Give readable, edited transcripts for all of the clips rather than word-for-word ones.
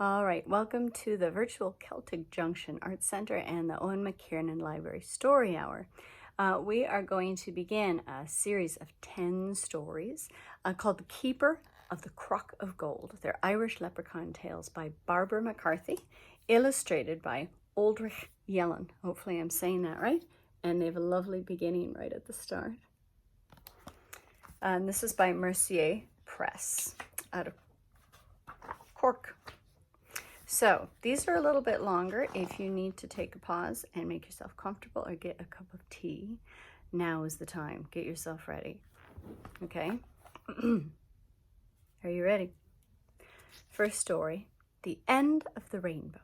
All right, welcome to the Virtual Celtic Junction Art Center and the Eoin McKiernan Library Story Hour. We are going to begin a series of 10 stories called The Keeper of the Crock of Gold. They're Irish Leprechaun tales by Bairbre McCarthy, illustrated by Oldrich Jelen. Hopefully I'm saying that right. And they have a lovely beginning right at the start. And this is by Mercier Press out of Cork. So these are a little bit longer. If you need to take a pause and make yourself comfortable or get a cup of tea, now is the time. Get yourself ready. Okay? Are you ready? First story, The End of the Rainbow.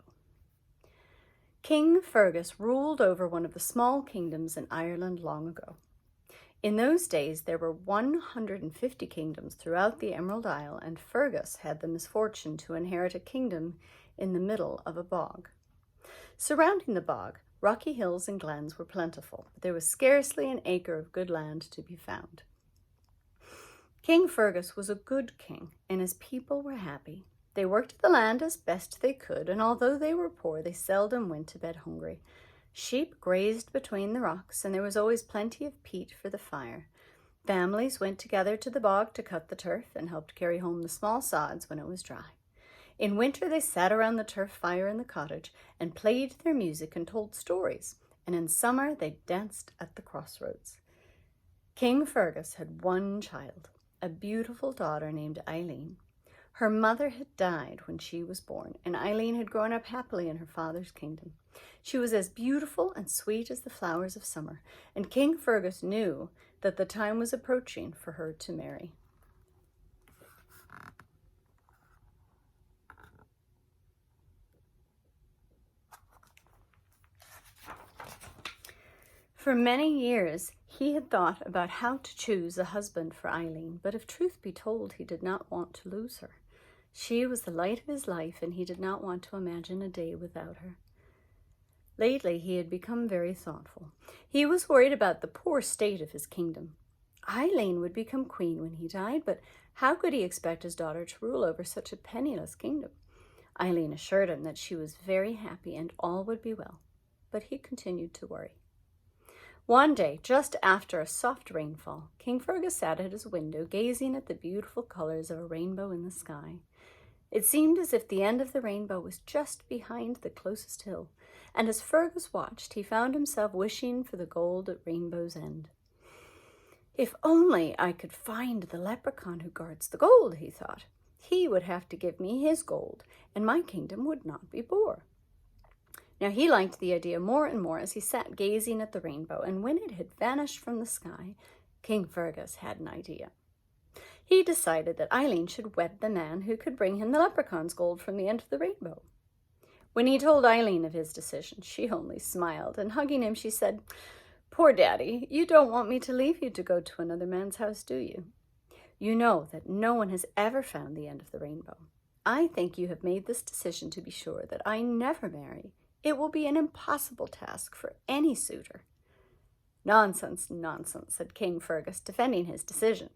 King Fergus ruled over one of the small kingdoms in Ireland long ago. In those days, there were 150 kingdoms throughout the Emerald Isle, and Fergus had the misfortune to inherit a kingdom in the middle of a bog. Surrounding the bog, rocky hills and glens were plentiful, but there was scarcely an acre of good land to be found. King Fergus was a good king, and his people were happy. They worked the land as best they could, and although they were poor, they seldom went to bed hungry. Sheep grazed between the rocks, and there was always plenty of peat for the fire. Families went together to the bog to cut the turf and helped carry home the small sods when it was dry. In winter, they sat around the turf fire in the cottage and played their music and told stories, and in summer, they danced at the crossroads. King Fergus had one child, a beautiful daughter named Eileen. Her mother had died when she was born, and Eileen had grown up happily in her father's kingdom. She was as beautiful and sweet as the flowers of summer, and King Fergus knew that the time was approaching for her to marry. For many years, he had thought about how to choose a husband for Eileen, but if truth be told, he did not want to lose her. She was the light of his life, and he did not want to imagine a day without her. Lately, he had become very thoughtful. He was worried about the poor state of his kingdom. Eileen would become queen when he died, but how could he expect his daughter to rule over such a penniless kingdom? Eileen assured him that she was very happy and all would be well, but he continued to worry. One day, just after a soft rainfall, King Fergus sat at his window, gazing at the beautiful colors of a rainbow in the sky. It seemed as if the end of the rainbow was just behind the closest hill, and as Fergus watched, he found himself wishing for the gold at rainbow's end. If only I could find the leprechaun who guards the gold, he thought. He would have to give me his gold, and my kingdom would not be poor. Now he liked the idea more and more as he sat gazing at the rainbow, and when it had vanished from the sky, King Fergus had an idea. He decided that Eileen should wed the man who could bring him the leprechaun's gold from the end of the rainbow. When he told Eileen of his decision, she only smiled, and hugging him, she said, "Poor Daddy, you don't want me to leave you to go to another man's house, do you? You know that no one has ever found the end of the rainbow. I think you have made this decision to be sure that I never marry. It will be an impossible task for any suitor." "Nonsense, nonsense," said King Fergus, defending his decision.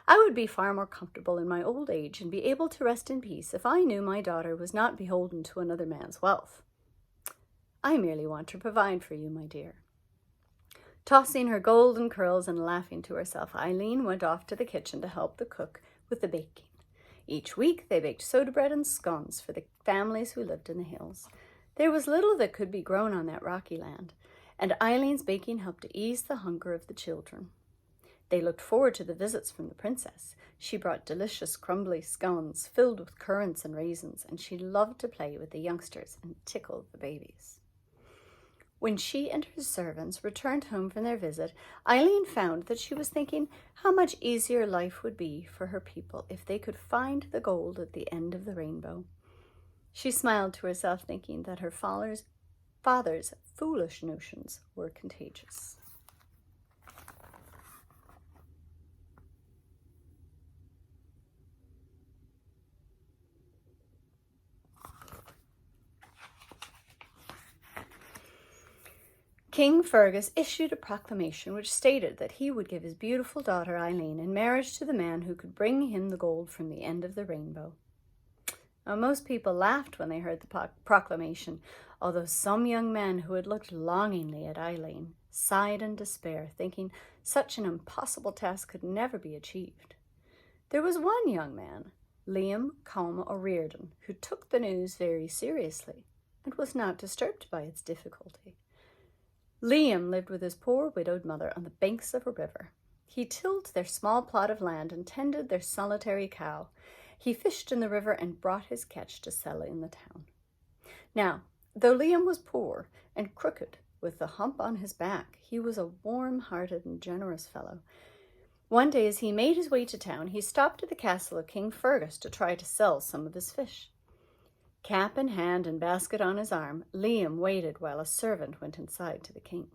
"I would be far more comfortable in my old age and be able to rest in peace if I knew my daughter was not beholden to another man's wealth. I merely want to provide for you, my dear." Tossing her golden curls and laughing to herself, Eileen went off to the kitchen to help the cook with the baking. Each week they baked soda bread and scones for the families who lived in the hills. There was little that could be grown on that rocky land, and Eileen's baking helped to ease the hunger of the children. They looked forward to the visits from the princess. She brought delicious crumbly scones filled with currants and raisins, and she loved to play with the youngsters and tickle the babies. When she and her servants returned home from their visit, Eileen found that she was thinking how much easier life would be for her people if they could find the gold at the end of the rainbow. She smiled to herself, thinking that her father's foolish notions were contagious. King Fergus issued a proclamation which stated that he would give his beautiful daughter Eileen in marriage to the man who could bring him the gold from the end of the rainbow. Now, most people laughed when they heard the proclamation, although some young men who had looked longingly at Eileen sighed in despair, thinking such an impossible task could never be achieved. There was one young man, Liam Combe O'Riordan, who took the news very seriously and was not disturbed by its difficulty. Liam lived with his poor widowed mother on the banks of a river. He tilled their small plot of land and tended their solitary cow. He fished in the river and brought his catch to sell in the town. Now, though Liam was poor and crooked with the hump on his back, he was a warm-hearted and generous fellow. One day, as he made his way to town, he stopped at the castle of King Fergus to try to sell some of his fish. Cap in hand and basket on his arm, Liam waited while a servant went inside to the king.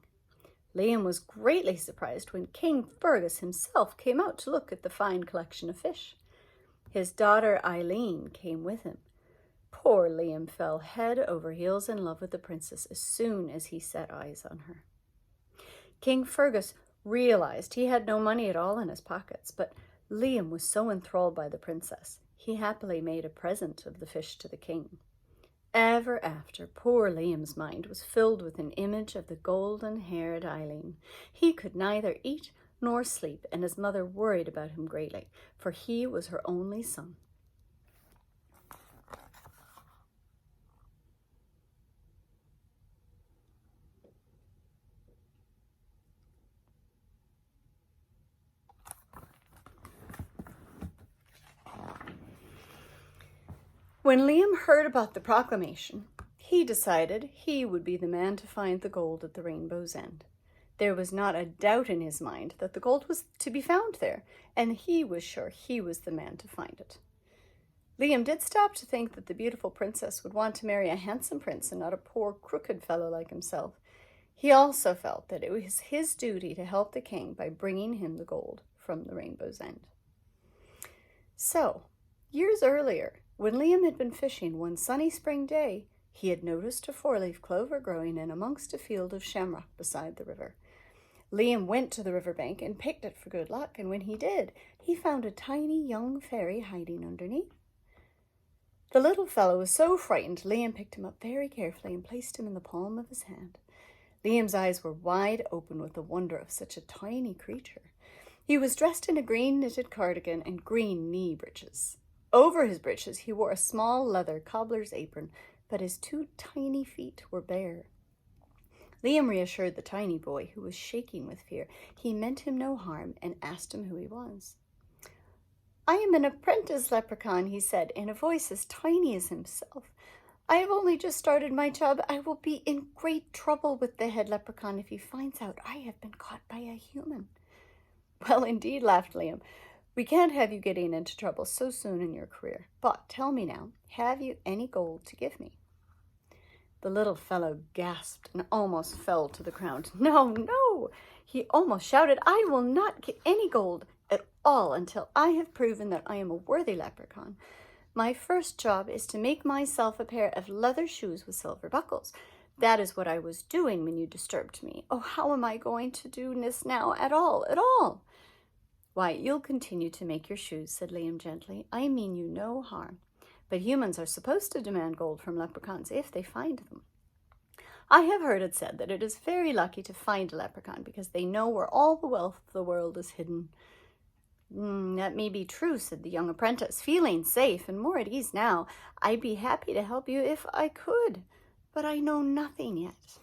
Liam was greatly surprised when King Fergus himself came out to look at the fine collection of fish. His daughter Eileen came with him. Poor Liam fell head over heels in love with the princess as soon as he set eyes on her. King Fergus realized he had no money at all in his pockets, but Liam was so enthralled by the princess, he happily made a present of the fish to the king. Ever after, poor Liam's mind was filled with an image of the golden-haired Eileen. He could neither eat nor sleep, and his mother worried about him greatly, for he was her only son. When Liam heard about the proclamation, he decided he would be the man to find the gold at the rainbow's end. There was not a doubt in his mind that the gold was to be found there, and he was sure he was the man to find it. Liam did stop to think that the beautiful princess would want to marry a handsome prince and not a poor, crooked fellow like himself. He also felt that it was his duty to help the king by bringing him the gold from the rainbow's end. So, years earlier, when Liam had been fishing one sunny spring day, he had noticed a four-leaf clover growing in amongst a field of shamrock beside the river. Liam went to the riverbank and picked it for good luck, and when he did, he found a tiny young fairy hiding underneath. The little fellow was so frightened, Liam picked him up very carefully and placed him in the palm of his hand. Liam's eyes were wide open with the wonder of such a tiny creature. He was dressed in a green knitted cardigan and green knee breeches. Over his breeches he wore a small leather cobbler's apron, but his 2 tiny feet were bare. Liam reassured the tiny boy, who was shaking with fear. He meant him no harm and asked him who he was. "I am an apprentice leprechaun," he said, in a voice as tiny as himself. "I have only just started my job. I will be in great trouble with the head leprechaun if he finds out I have been caught by a human." "Well, indeed," laughed Liam. "We can't have you getting into trouble so soon in your career. But tell me now, have you any gold to give me?" The little fellow gasped and almost fell to the ground. "No, no," he almost shouted. "I will not get any gold at all until I have proven that I am a worthy leprechaun. My first job is to make myself a pair of leather shoes with silver buckles. That is what I was doing when you disturbed me. Oh, how am I going to do this now at all? "Why, you'll continue to make your shoes," said Liam gently. "I mean you no harm. But humans are supposed to demand gold from leprechauns if they find them. I have heard it said that it is very lucky to find a leprechaun because they know where all the wealth of the world is hidden." "That may be true," said the young apprentice, feeling safe and more at ease now. "I'd be happy to help you if I could, but I know nothing yet."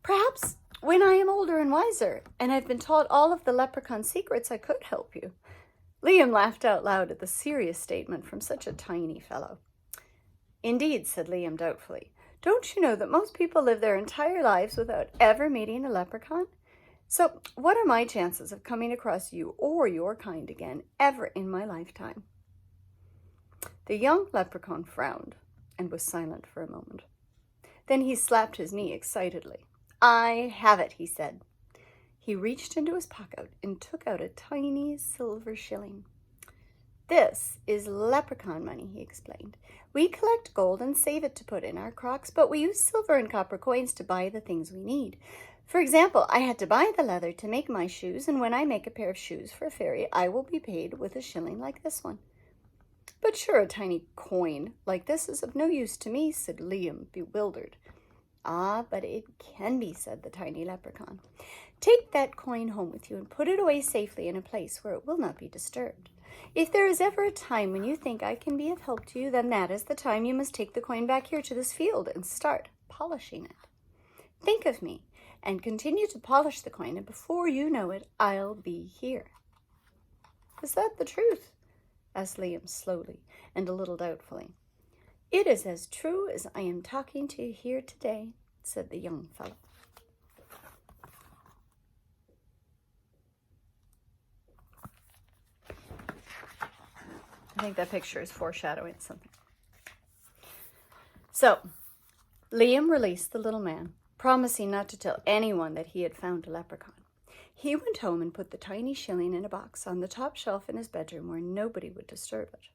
"Perhaps when I am older and wiser, and I've been taught all of the leprechaun secrets, I could help you." Liam laughed out loud at the serious statement from such a tiny fellow. "Indeed," said Liam doubtfully. "Don't you know that most people live their entire lives without ever meeting a leprechaun? So what are my chances of coming across you or your kind again ever in my lifetime?" The young leprechaun frowned and was silent for a moment. Then he slapped his knee excitedly. "I have it," he said. He reached into his pocket and took out a tiny silver shilling. This is leprechaun money, he explained. We collect gold and save it to put in our crocks, but we use silver and copper coins to buy the things we need. For example, I had to buy the leather to make my shoes, and when I make a pair of shoes for a fairy, I will be paid with a shilling like this one. But sure, a tiny coin like this is of no use to me, said Liam, bewildered. Ah, but it can be, said the tiny leprechaun. Take that coin home with you and put it away safely in a place where it will not be disturbed. If there is ever a time when you think I can be of help to you, then that is the time you must take the coin back here to this field and start polishing it. Think of me and continue to polish the coin, and before you know it, I'll be here. Is that the truth? Asked Liam slowly and a little doubtfully. It is as true as I am talking to you here today, said the young fellow. I think that picture is foreshadowing something. So, Liam released the little man, promising not to tell anyone that he had found a leprechaun. He went home and put the tiny shilling in a box on the top shelf in his bedroom where nobody would disturb it.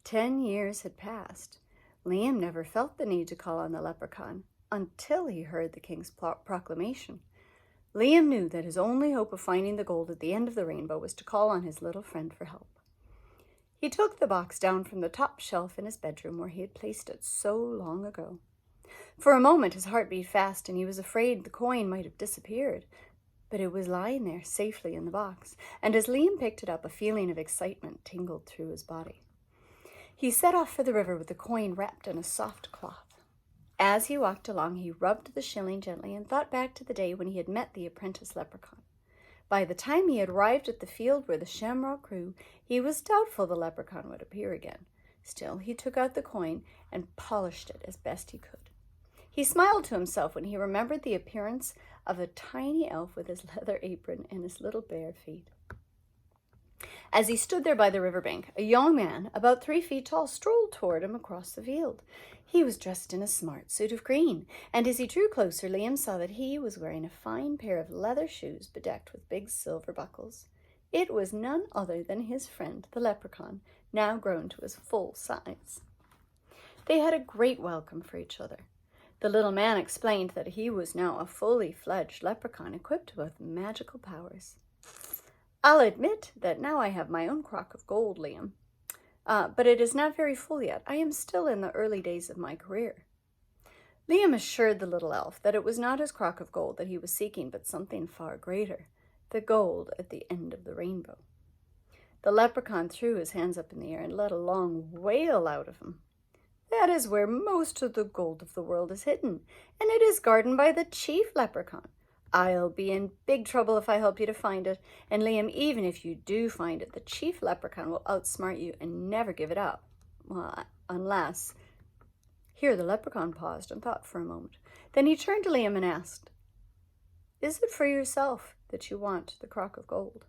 10 years had passed. Liam never felt the need to call on the leprechaun until he heard the king's proclamation. Liam knew that his only hope of finding the gold at the end of the rainbow was to call on his little friend for help. He took the box down from the top shelf in his bedroom where he had placed it so long ago. For a moment his heart beat fast, and he was afraid the coin might have disappeared. But it was lying there safely in the box, and as Liam picked it up, a feeling of excitement tingled through his body. He set off for the river with the coin wrapped in a soft cloth. As he walked along, he rubbed the shilling gently and thought back to the day when he had met the apprentice leprechaun. By the time he had arrived at the field where the shamrock grew, he was doubtful the leprechaun would appear again. Still, he took out the coin and polished it as best he could. He smiled to himself when he remembered the appearance of a tiny elf with his leather apron and his little bare feet. As he stood there by the riverbank, a young man, about 3 feet tall, strolled toward him across the field. He was dressed in a smart suit of green, and as he drew closer, Liam saw that he was wearing a fine pair of leather shoes bedecked with big silver buckles. It was none other than his friend, the leprechaun, now grown to his full size. They had a great welcome for each other. The little man explained that he was now a fully fledged leprechaun equipped with magical powers. I'll admit that now I have my own crock of gold, Liam, but it is not very full yet. I am still in the early days of my career. Liam assured the little elf that it was not his crock of gold that he was seeking, but something far greater, the gold at the end of the rainbow. The leprechaun threw his hands up in the air and let a long wail out of him. That is where most of the gold of the world is hidden, and it is guarded by the chief leprechaun. I'll be in big trouble if I help you to find it, and Liam, even if you do find it, the chief leprechaun will outsmart you and never give it up. Well, unless... Here the leprechaun paused and thought for a moment. Then he turned to Liam and asked, Is it for yourself that you want the crock of gold?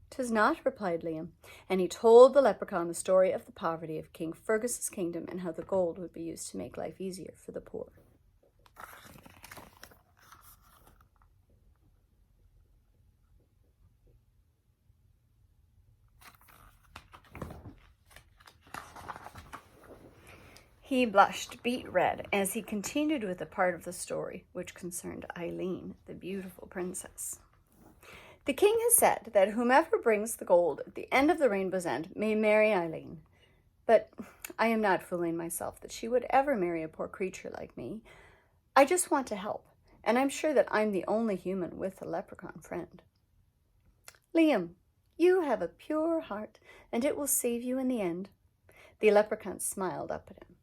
"'Tis not," replied Liam, and he told the leprechaun the story of the poverty of King Fergus's kingdom and how the gold would be used to make life easier for the poor. He blushed beet red as he continued with the part of the story which concerned Eileen, the beautiful princess. The king has said that whomever brings the gold at the end of the rainbow's end may marry Eileen. But I am not fooling myself that she would ever marry a poor creature like me. I just want to help, and I'm sure that I'm the only human with a leprechaun friend. Liam, you have a pure heart, and it will save you in the end. The leprechaun smiled up at him.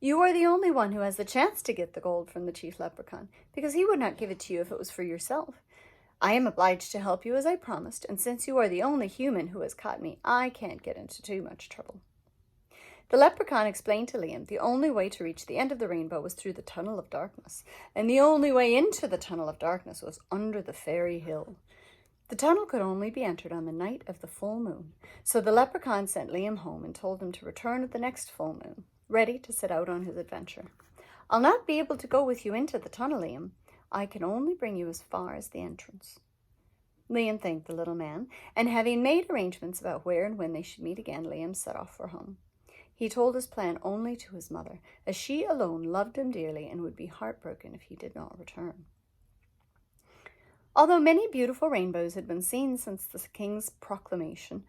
You are the only one who has the chance to get the gold from the chief leprechaun, because he would not give it to you if it was for yourself. I am obliged to help you as I promised, and since you are the only human who has caught me, I can't get into too much trouble. The leprechaun explained to Liam the only way to reach the end of the rainbow was through the tunnel of darkness, and the only way into the tunnel of darkness was under the fairy hill. The tunnel could only be entered on the night of the full moon, so the leprechaun sent Liam home and told him to return at the next full moon, ready to set out on his adventure. I'll not be able to go with you into the tunnel, Liam. I can only bring you as far as the entrance. Liam thanked the little man, and having made arrangements about where and when they should meet again, Liam set off for home. He told his plan only to his mother, as she alone loved him dearly and would be heartbroken if he did not return. Although many beautiful rainbows had been seen since the king's proclamation,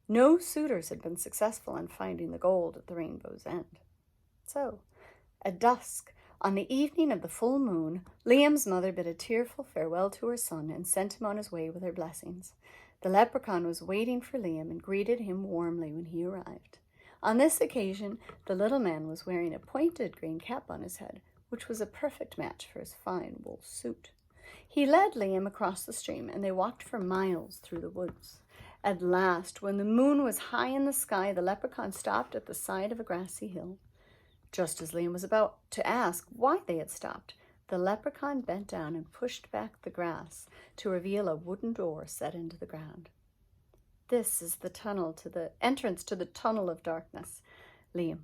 no suitors had been successful in finding the gold at the rainbow's end. So, at dusk, on the evening of the full moon, Liam's mother bid a tearful farewell to her son and sent him on his way with her blessings. The leprechaun was waiting for Liam and greeted him warmly when he arrived. On this occasion, the little man was wearing a pointed green cap on his head, which was a perfect match for his fine wool suit. He led Liam across the stream, and they walked for miles through the woods. At last, when the moon was high in the sky, the leprechaun stopped at the side of a grassy hill. Just as Liam was about to ask why they had stopped, the leprechaun bent down and pushed back the grass to reveal a wooden door set into the ground. "This is the entrance to the tunnel of darkness, Liam.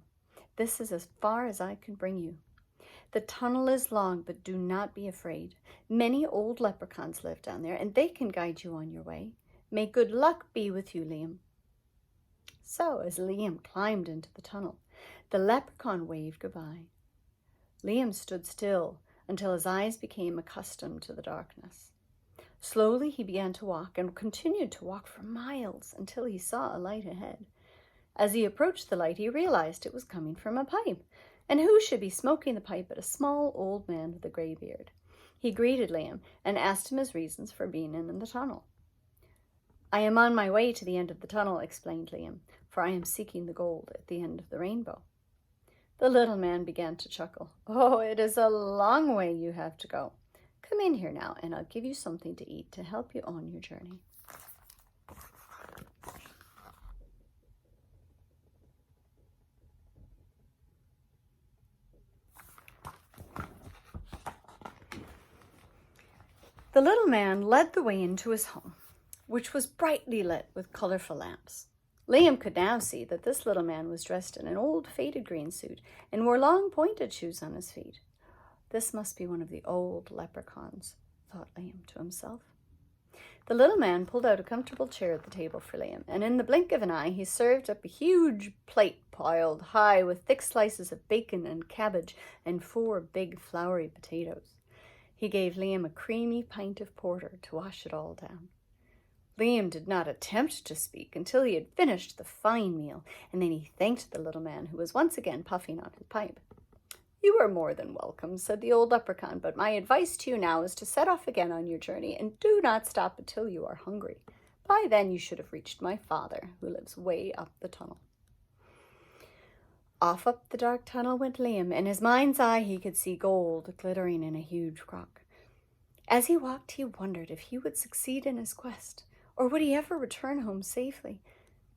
This is as far as I can bring you. The tunnel is long, but do not be afraid. Many old leprechauns live down there, and they can guide you on your way. May good luck be with you, Liam." So, as Liam climbed into the tunnel, the leprechaun waved goodbye. Liam stood still until his eyes became accustomed to the darkness. Slowly he began to walk, and continued to walk for miles until he saw a light ahead. As he approached the light, he realized it was coming from a pipe, and who should be smoking the pipe but a small old man with a gray beard. He greeted Liam and asked him his reasons for being in the tunnel. "I am on my way to the end of the tunnel," explained Liam, "for I am seeking the gold at the end of the rainbow." The little man began to chuckle. "Oh, it is a long way you have to go. Come in here now, and I'll give you something to eat to help you on your journey." The little man led the way into his home, which was brightly lit with colorful lamps. Liam could now see that this little man was dressed in an old faded green suit and wore long pointed shoes on his feet. "This must be one of the old leprechauns," thought Liam to himself. The little man pulled out a comfortable chair at the table for Liam, and in the blink of an eye he served up a huge plate piled high with thick slices of bacon and cabbage and 4 big floury potatoes. He gave Liam a creamy pint of porter to wash it all down. Liam did not attempt to speak until he had finished the fine meal, and then he thanked the little man, who was once again puffing on his pipe. "You are more than welcome," said the old leprechaun, "but my advice to you now is to set off again on your journey, and do not stop until you are hungry. By then you should have reached my father, who lives way up the tunnel." Off up the dark tunnel went Liam. In his mind's eye he could see gold glittering in a huge crock. As he walked, he wondered if he would succeed in his quest, or would he ever return home safely.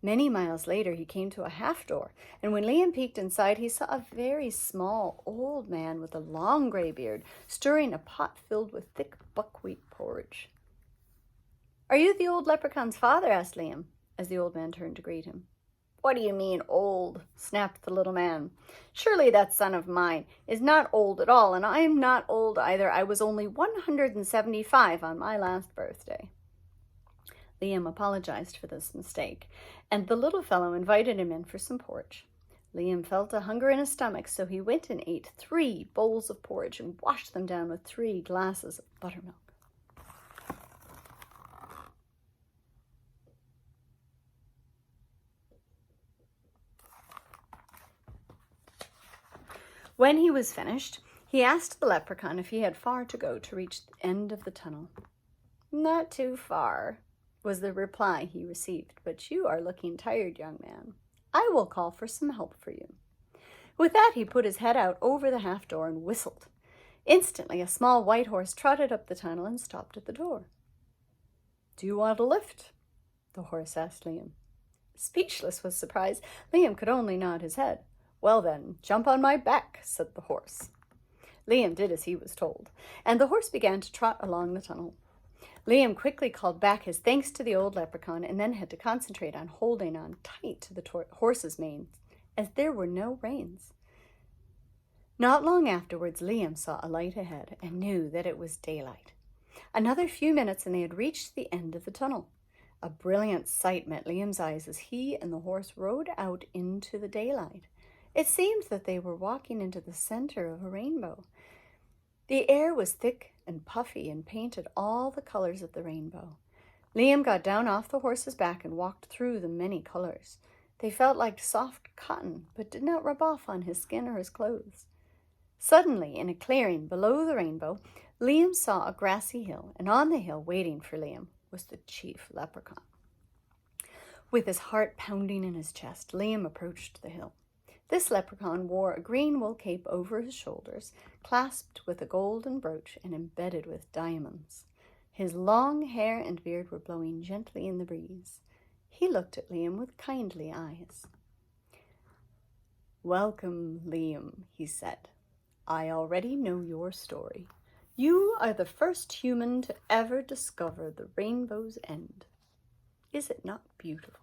Many miles later he came to a half door, and when Liam peeked inside, he saw a very small old man with a long gray beard stirring a pot filled with thick buckwheat porridge. "Are you the old leprechaun's father?" asked Liam, as the old man turned to greet him. "What do you mean, old?" snapped the little man. "Surely that son of mine is not old at all, and I am not old either. I was only 175 on my last birthday." Liam apologized for this mistake, and the little fellow invited him in for some porridge. Liam felt a hunger in his stomach, so he went and ate 3 bowls of porridge and washed them down with 3 glasses of buttermilk. When he was finished, he asked the leprechaun if he had far to go to reach the end of the tunnel. "Not too far," was the reply he received, "but you are looking tired, young man. I will call for some help for you." With that, he put his head out over the half door and whistled. Instantly, a small white horse trotted up the tunnel and stopped at the door. "Do you want a lift?" the horse asked Liam. Speechless with surprise, Liam could only nod his head. "Well then, jump on my back," said the horse. Liam did as he was told, and the horse began to trot along the tunnel. Liam quickly called back his thanks to the old leprechaun, and then had to concentrate on holding on tight to the horse's mane, as there were no reins. Not long afterwards, Liam saw a light ahead and knew that it was daylight. Another few minutes and they had reached the end of the tunnel. A brilliant sight met Liam's eyes as he and the horse rode out into the daylight. It seemed that they were walking into the center of a rainbow. The air was thick and puffy and painted all the colors of the rainbow. Liam got down off the horse's back and walked through the many colors. They felt like soft cotton, but did not rub off on his skin or his clothes. Suddenly, in a clearing below the rainbow, Liam saw a grassy hill, and on the hill, waiting for Liam, was the chief leprechaun. With his heart pounding in his chest, Liam approached the hill. This leprechaun wore a green wool cape over his shoulders, clasped with a golden brooch and embedded with diamonds. His long hair and beard were blowing gently in the breeze. He looked at Liam with kindly eyes. "Welcome, Liam," he said. "I already know your story. You are the first human to ever discover the rainbow's end. Is it not beautiful?"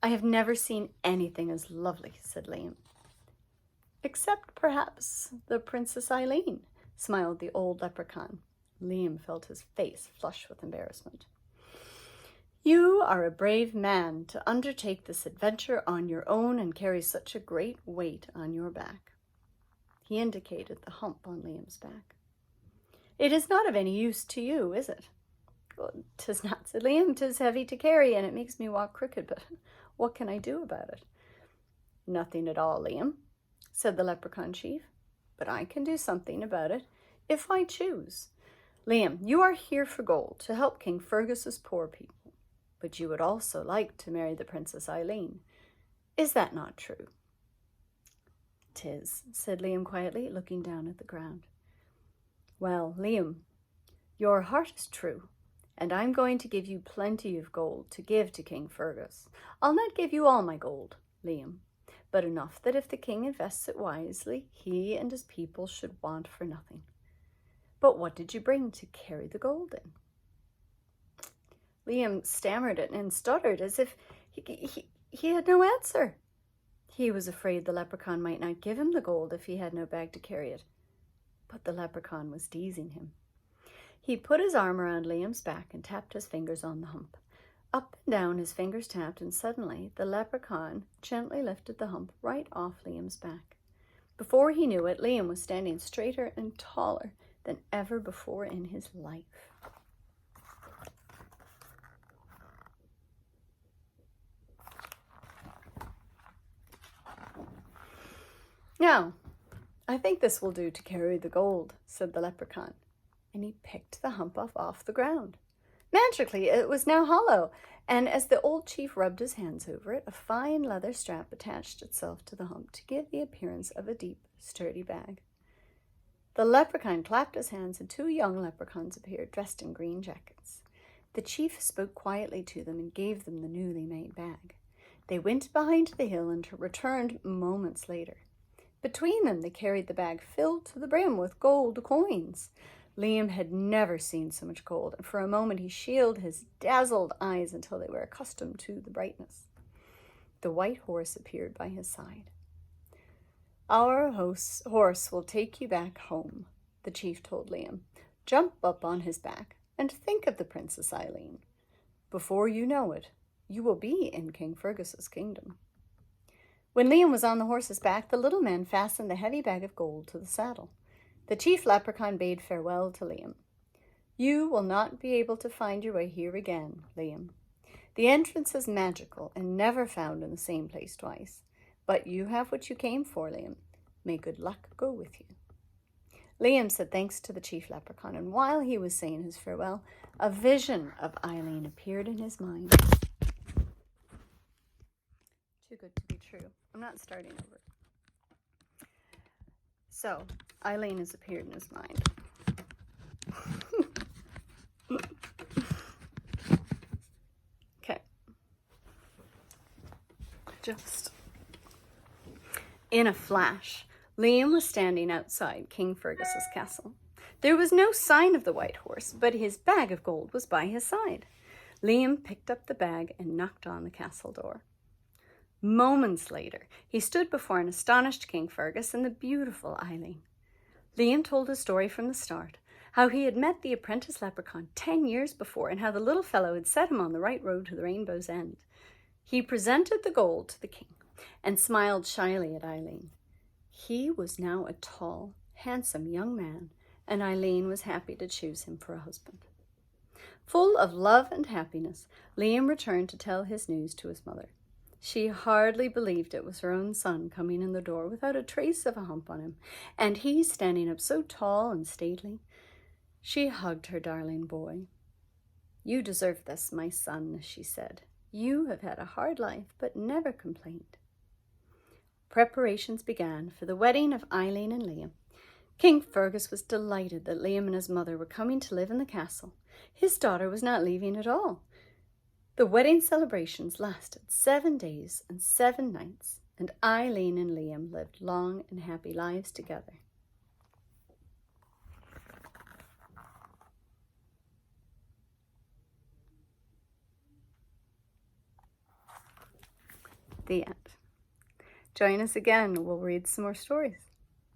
"I have never seen anything as lovely," said Liam. "Except perhaps the Princess Eileen," smiled the old leprechaun. Liam felt his face flush with embarrassment. "You are a brave man to undertake this adventure on your own and carry such a great weight on your back." He indicated the hump on Liam's back. "It is not of any use to you, is it?" "Well, 'tis not," said Liam. "'Tis heavy to carry, and it makes me walk crooked, but what can I do about it?" "Nothing at all, Liam," said the leprechaun chief, "but I can do something about it if I choose. Liam, you are here for gold, to help King Fergus's poor people, but you would also like to marry the Princess Eileen. Is that not true?" "'Tis," said Liam quietly, looking down at the ground. "Well, Liam, your heart is true, and I'm going to give you plenty of gold to give to King Fergus. I'll not give you all my gold, Liam, but enough that if the king invests it wisely, he and his people should want for nothing. But what did you bring to carry the gold in?" Liam stammered it and stuttered as if he had no answer. He was afraid the leprechaun might not give him the gold if he had no bag to carry it. But the leprechaun was teasing him. He put his arm around Liam's back and tapped his fingers on the hump. Up and down his fingers tapped, and suddenly the leprechaun gently lifted the hump right off Liam's back. Before he knew it, Liam was standing straighter and taller than ever before in his life. "Now, I think this will do to carry the gold," said the leprechaun, and he picked the hump off the ground. Magically, it was now hollow, and as the old chief rubbed his hands over it, a fine leather strap attached itself to the hump to give the appearance of a deep, sturdy bag. The leprechaun clapped his hands, and two young leprechauns appeared, dressed in green jackets. The chief spoke quietly to them and gave them the newly made bag. They went behind the hill and returned moments later. Between them, they carried the bag filled to the brim with gold coins. Liam had never seen so much gold, and for a moment he shielded his dazzled eyes until they were accustomed to the brightness. The white horse appeared by his side. "Our horse will take you back home," the chief told Liam. "Jump up on his back and think of the Princess Eileen. Before you know it, you will be in King Fergus's kingdom." When Liam was on the horse's back, the little man fastened the heavy bag of gold to the saddle. The chief leprechaun bade farewell to Liam. "You will not be able to find your way here again, Liam. The entrance is magical and never found in the same place twice. But you have what you came for, Liam. May good luck go with you." Liam said thanks to the chief leprechaun, and while he was saying his farewell, a vision of Eileen appeared in his mind. Too good to be true. I'm not starting over. So, Eileen has appeared in his mind. Okay. Just in a flash, Liam was standing outside King Fergus's castle. There was no sign of the white horse, but his bag of gold was by his side. Liam picked up the bag and knocked on the castle door. Moments later, he stood before an astonished King Fergus and the beautiful Eileen. Liam told his story from the start, how he had met the apprentice leprechaun 10 years before, and how the little fellow had set him on the right road to the rainbow's end. He presented the gold to the king and smiled shyly at Eileen. He was now a tall, handsome young man, and Eileen was happy to choose him for a husband. Full of love and happiness, Liam returned to tell his news to his mother. She hardly believed it was her own son coming in the door without a trace of a hump on him, and he standing up so tall and stately. She hugged her darling boy. "You deserve this, my son," she said. "You have had a hard life, but never complained." Preparations began for the wedding of Eileen and Liam. King Fergus was delighted that Liam and his mother were coming to live in the castle. His daughter was not leaving at all. The wedding celebrations lasted 7 days and 7 nights, and Eileen and Liam lived long and happy lives together. The end. Join us again. We'll read some more stories.